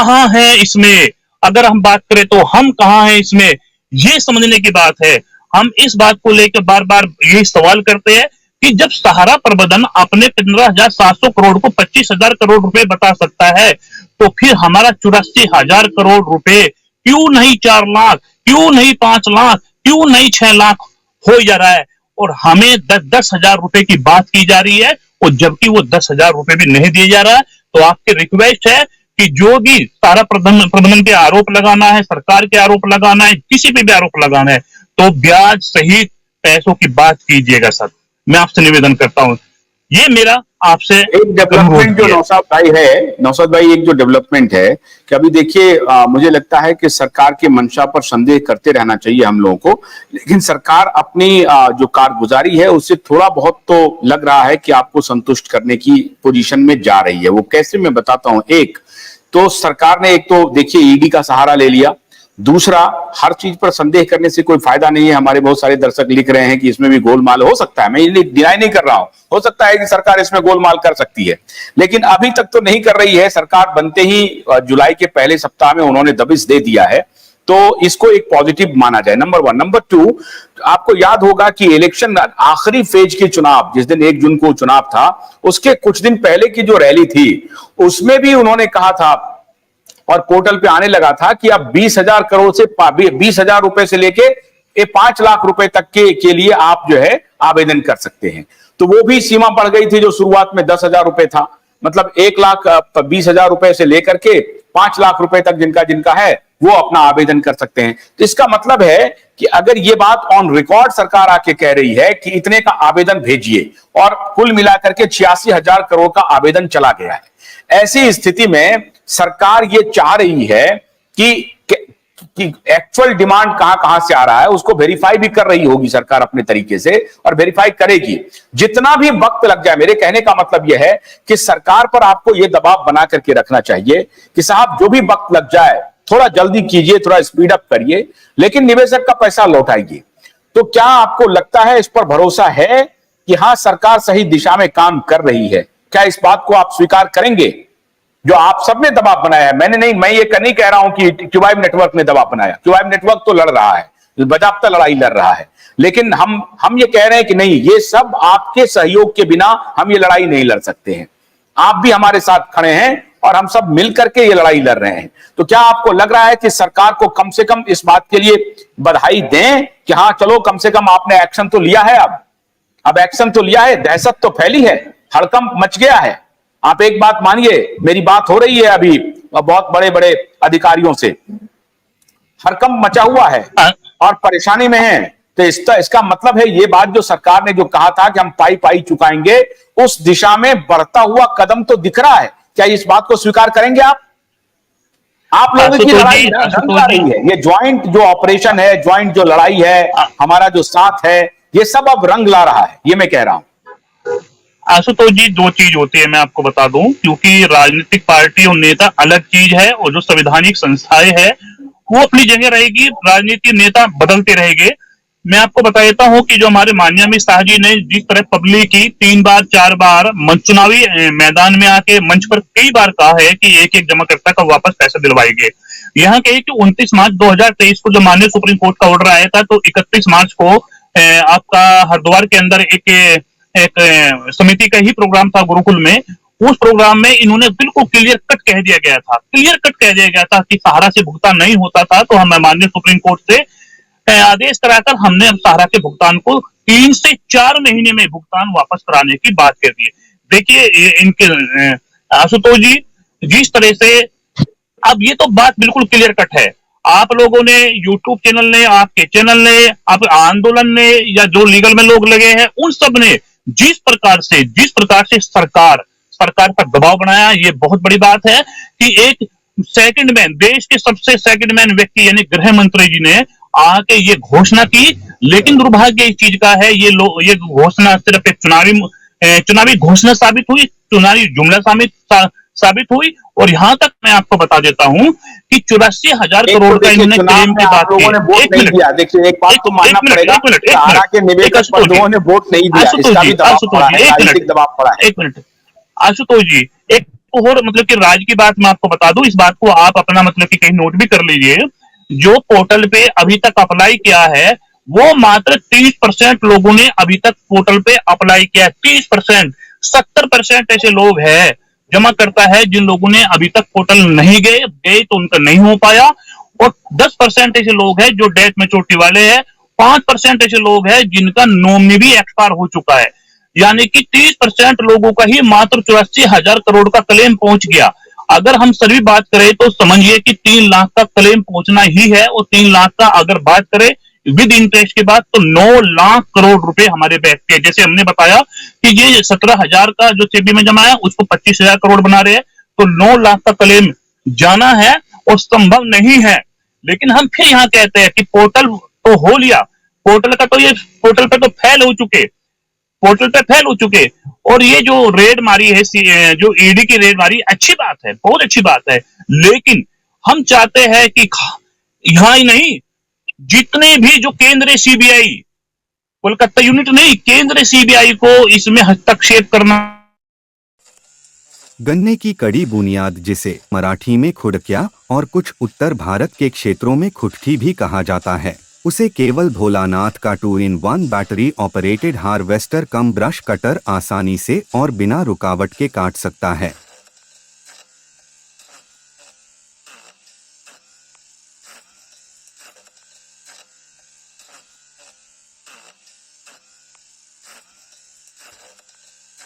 कहां हैं इसमें, अगर हम बात करें तो हम कहां हैं इसमें, ये समझने की बात है। हम इस बात को लेकर बार बार यही सवाल करते हैं कि जब सहारा प्रबंधन अपने 15,700 करोड़ को 25,000 करोड़ रुपए बता सकता है, तो फिर हमारा 84,000 करोड़ रुपए क्यों नहीं 4 लाख, क्यों नहीं 5 लाख, क्यों नहीं 6 लाख हो जा रहा है, और हमें 10,000 रुपए की बात की जा रही है, और जबकि वो 10,000 रुपए भी नहीं दिए जा रहा है। तो आपकी रिक्वेस्ट है कि जो भी सहारा प्रबंधन के आरोप लगाना है, सरकार के आरोप लगाना है, किसी पे भी आरोप लगाना है, तो ब्याज सहित पैसों की बात कीजिएगा सर। मैं आपसे निवेदन करता हूं, ये मेरा आपसे एक डेवलपमेंट जो नौशाद भाई है, नौशाद भाई एक जो डेवलपमेंट है कि अभी देखिए मुझे लगता है कि सरकार के मंशा पर संदेह करते रहना चाहिए हम लोगों को, लेकिन सरकार अपनी जो कारगुजारी है उससे थोड़ा बहुत तो लग रहा है कि आपको संतुष्ट करने की पोजीशन में जा रही है। वो कैसे, मैं बताता हूं। एक तो सरकार ने एक तो देखिए ईडी का सहारा ले लिया, दूसरा हर चीज पर संदेह करने से कोई फायदा नहीं है। हमारे बहुत सारे दर्शक लिख रहे हैं कि इसमें भी गोलमाल हो सकता है, मैं ये डिनाई नहीं कर रहा हूं, हो सकता है कि सरकार इसमें गोलमाल कर सकती है, लेकिन अभी तक तो नहीं कर रही है। सरकार बनते ही जुलाई के पहले सप्ताह में उन्होंने दबिश दे दिया है, तो इसको एक पॉजिटिव माना जाए, नंबर 1। नंबर 2, आपको याद होगा कि इलेक्शन आखिरी फेज के चुनाव, जिस दिन 1 जून को चुनाव था, उसके कुछ दिन पहले की जो रैली थी उसमें भी उन्होंने कहा था और पोर्टल पे आने लगा था कि आप 20,000 करोड़ से 20,000 रुपए से लेके 5 लाख रुपए तक के लिए आप जो है आवेदन कर सकते हैं। तो वो भी सीमा बढ़ गई थी, जो शुरुआत में 10,000 रुपए था, मतलब 1,20,000 रुपए से लेकर के 5 लाख रुपए तक जिनका जिनका है वो अपना आवेदन कर सकते हैं। तो इसका मतलब है कि अगर ये बात ऑन रिकॉर्ड सरकार आके कह रही है कि इतने का आवेदन भेजिए, और कुल मिलाकर के 86,000 करोड़ का आवेदन चला गया है, ऐसी स्थिति में सरकार ये चाह रही है कि एक्चुअल डिमांड कहां कहां से आ रहा है उसको वेरीफाई भी कर रही होगी सरकार अपने तरीके से, और वेरीफाई करेगी। जितना भी वक्त लग जाए, मेरे कहने का मतलब यह है कि सरकार पर आपको यह दबाव बना करके रखना चाहिए कि साहब जो भी वक्त लग जाए थोड़ा जल्दी कीजिए, थोड़ा स्पीड अप करिए, लेकिन निवेशक का पैसा लौटाइए। तो क्या आपको लगता है, इस पर भरोसा है कि हां सरकार सही दिशा में काम कर रही है? क्या इस बात को आप स्वीकार करेंगे जो आप सबने दबाव बनाया है? मैंने नहीं, मैं ये नहीं कह रहा हूं कि क्यूबाइब नेटवर्क ने दबाव बनाया, क्यूबाइब नेटवर्क तो लड़ रहा है, बजाबता लड़ाई लड़ रहा है, लेकिन हम ये कह रहे हैं कि नहीं, ये सब आपके सहयोग के बिना हम ये लड़ाई नहीं लड़ सकते हैं। आप भी हमारे साथ खड़े हैं और हम सब मिलकर के ये लड़ाई लड़ रहे हैं। तो क्या आपको लग रहा है कि सरकार को कम से कम इस बात के लिए बधाई दें कि हाँ चलो कम से कम आपने एक्शन तो लिया है, अब एक्शन तो लिया है, दहशत तो फैली है, हड़कंप मच गया है। आप एक बात मानिए, मेरी बात हो रही है अभी बहुत बड़े बड़े अधिकारियों से, हड़कंप मचा हुआ है और परेशानी में है। तो इसका मतलब है, ये बात जो सरकार ने जो कहा था कि हम पाई पाई चुकाएंगे, उस दिशा में बढ़ता हुआ कदम तो दिख रहा है। क्या इस बात को स्वीकार करेंगे आप लोगों की लड़ाई रंग ला रही है, ये ज्वाइंट जो ऑपरेशन है, ज्वाइंट जो लड़ाई है, हमारा जो साथ है, ये सब अब रंग ला रहा है, ये मैं कह रहा हूं। आशुतोष जी, दो चीज होती है, मैं आपको बता दूं, क्योंकि राजनीतिक पार्टी और नेता अलग चीज है, और जो संवैधानिक संस्थाएं हैं वो अपनी जगह रहेगी, राजनीतिक नेता बदलते रहेंगे। मैं आपको बता देता हूं कि जो हमारे माननीय अमित शाह जी ने जिस तरह पब्लिक की 3 बार 4 बार चुनावी मैदान में आके मंच पर कई बार कहा है कि एक एक जमाकर्ता का वापस पैसा दिलवाएंगे। यहाँ कहे कि 29 मार्च 2023 को जो माननीय सुप्रीम कोर्ट का ऑर्डर आया था, तो 31 मार्च को आपका हरिद्वार के अंदर एक समिति का ही प्रोग्राम था गुरुकुल में। उस प्रोग्राम में इन्होंने बिल्कुल क्लियर कट कह दिया गया था कि सहारा से भुगतान नहीं होता था, तो हम माननीय सुप्रीम कोर्ट से आदेश कराकर हमने अब सहारा के भुगतान को 3 से 4 महीने में भुगतान वापस कराने की बात कर दी है। देखिए इनके आशुतोष जी, जिस तरह से अब ये तो बात बिल्कुल क्लियर कट है, आप लोगों ने, यूट्यूब चैनल ने, आपके चैनल ने, आप आंदोलन ने, या जो लीगल में लोग लगे हैं, उन सब ने जिस प्रकार से सरकार पर दबाव बनाया, ये बहुत बड़ी बात है कि एक सेकंड मैन, देश के सबसे सेकंड मैन व्यक्ति यानी गृह मंत्री जी ने आके ये घोषणा की। लेकिन दुर्भाग्य इस चीज का है, ये घोषणा सिर्फ एक चुनावी घोषणा साबित हुई, चुनावी जुमला साबित हुई। और यहां तक मैं आपको बता देता हूं कि 84,000 करोड़ का इन्होंने क्लेम की बात की। देखिए एक बात तो मानना पड़ेगा, सहारा के निवेशक पर लोगों ने वोट नहीं दिया, इसका भी दबाव पड़ा है, राजनीतिक दबाव पड़ा है। एक मिनट आशुतोष जी, और मतलब कि राज्य की बात मैं आपको बता दूं, इस बात को आप अपना मतलब कि कहीं नोट भी कर लीजिए। जो पोर्टल पे अभी तक अप्लाई किया है वो मात्र 30% लोगों ने अभी तक पोर्टल पे अप्लाई किया है। 30%, 70% ऐसे लोग हैं जमा करता है जिन लोगों ने अभी तक पोर्टल नहीं गए तो उनका नहीं हो पाया। और 10% ऐसे लोग हैं जो डेथ मैच्योरिटी वाले हैं। 5% ऐसे लोग हैं जिनका नॉमिनी भी एक्सपायर हो चुका है। यानी कि 30% लोगों का ही मात्र 84,000 करोड़ का क्लेम पहुंच गया। अगर हम सभी बात करें तो समझिए कि 3 लाख का क्लेम पहुंचना ही है, और 3 लाख का अगर बात करें विद इंटरेस्ट के बाद तो 9 लाख करोड़ रुपए हमारे बैंक के, जैसे हमने बताया कि ये 17,000 का जो सेबी में जमा है उसको 25,000 करोड़ बना रहे हैं, तो 9 लाख का क्लेम जाना है और संभव नहीं है। लेकिन हम फिर यहाँ कहते हैं कि पोर्टल तो हो लिया, पोर्टल का तो ये पोर्टल पे तो फेल हो चुके, पोर्टल पे फेल हो चुके। और ये जो रेड मारी है, जो ईडी की रेड मारी, अच्छी बात है, बहुत अच्छी बात है। लेकिन हम चाहते हैं कि यहाँ ही नहीं, जितने भी जो केंद्रीय सीबीआई, कोलकाता यूनिट नहीं, केंद्रीय सीबीआई को इसमें हस्तक्षेप करना। गन्ने की कड़ी बुनियाद, जिसे मराठी में खुडक्या और कुछ उत्तर भारत के क्षेत्रों में खुटकी भी कहा जाता है, उसे केवल भोलानाथ का 2-in-1 बैटरी ऑपरेटेड हार्वेस्टर कम ब्रश कटर आसानी से और बिना रुकावट के काट सकता है।